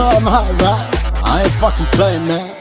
I'm hot, right? I ain't fucking playing, man.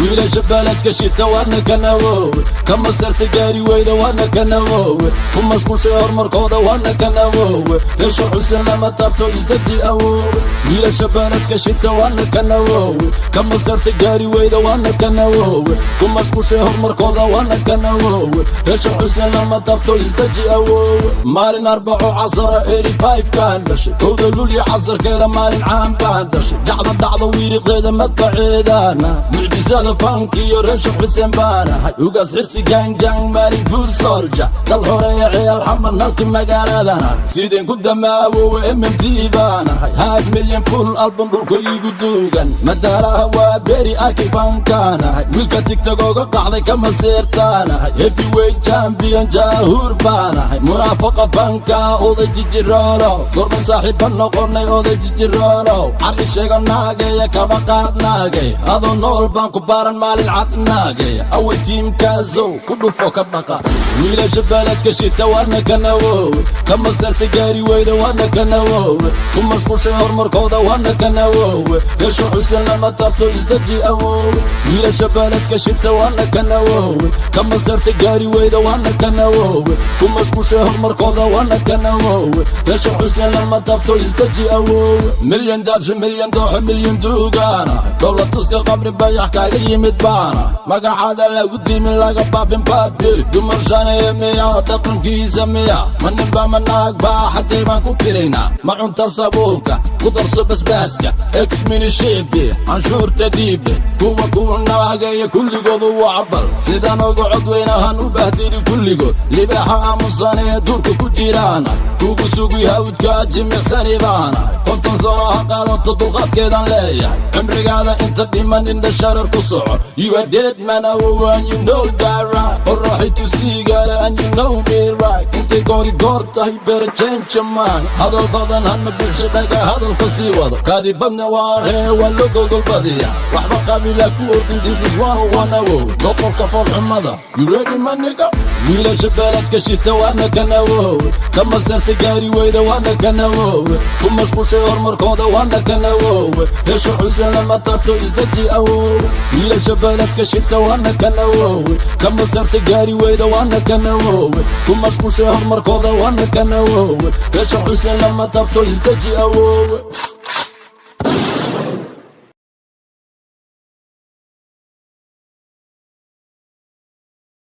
wiilasha baladka shita waadna ka nawoowe ka masarta gaari weyda waadna ka nawoowe ku mashquushay horumarkooda waadna ka nawoowe heesha xusen lama taabto isdaji awoowe wiilasha baladka shita waadna ka nawoowe ka masarta gaari weyda waadna ka nawoowe ku mashquushay horumarkooda waadna ka nawoowe heesha xusen lama taabto isdaji awoowe maalin arbaco casara 85 kaan dhashay kowda lulya casarkeeda maalin caan baan dhashay jacda dhacda wiiriqeeda madbaceedaana mucjisada funky رش حسين بانا يوغاس حرسي جان جان مالي جور سولجا دل هوريا عيال حمر نلقي مقالادانا سيدين قدما وام ام تي بانا هاي مليون فول البوم دولكو ييغو دوغان مدارا هوا بيري اركي فانكانا ويلكا تيك توك اوغا قاعدي كما سيرتانا هيفي ويت جامبيون جاهور بانا مرافقة فانكا اوضي جيجيرولو قربان صاحب النقرني اوضي جيجيرولو عرقي شيغو ناقيا كما قاد ناقيا هذا نول بانكو بارن مالي العطناقيا أول تيم كازو كله فوق البقاء wiilasha baladka shita waadna ka nawoowe ka masarta gaari weyda waadna ka nawoowe ku mashquushay horumarkooda waadna ka nawoowe heesha xusen lama taabto isdaji awoowe wiilasha baladka shita waadna ka nawoowe ka masarta gaari weyda waadna ka nawoowe ku mashquushay horumarkooda waadna ka nawoowe heesha xusen lama taabto isdaji awoowe milyan daadsho milyan dooxo milyan duugaana dowlad tuska qabri bayax kaaga yimid baana magacaada lagu diimin laga baabin baabiri dumar miya dhaqankiisa miya manibaa manaag baa xaggay baan ku tiraynaa ma cunta sabuulka ku darso basbaaska ex minishiibi canshuurta dhiibe kuwa naagaya kulligoodu waa cabal sidaan oga codweynahan u bahdiri kulligood libaaxa aamusanee duurka ku jiraana kugu sugi hawdka jimicsani baana konton sano ha qaadato dulqaadkeedan leeyahay cimrigaada inta dhiman indha sharar ku soco you are dead man and you know that right qorraxay tusiiga and you know me right inta goori goortahay better change your mind hadal badan hanma bulshadaga hadalka sii wado kaadi badna waa hee waa loo gogolbadiya waxba qabiila ku ordin this is 101 awow doqorka foolxumada you ready my nigga wiilasha baladka shita waadna ka nawoowe ka masarta gaari weyda waadna ka nawoowe ku mashquushay horumarkooda waadna ka nawoowe heesha xusen lama taabto isdaji awoowe wiilasha baladka shita waadna ka nawoowe ka masarta gaari weyda waadna ka nawoowe ku mashquushay horumarkooda waadna ka nawoowe heesha xusen lama taabto isdaji awoowe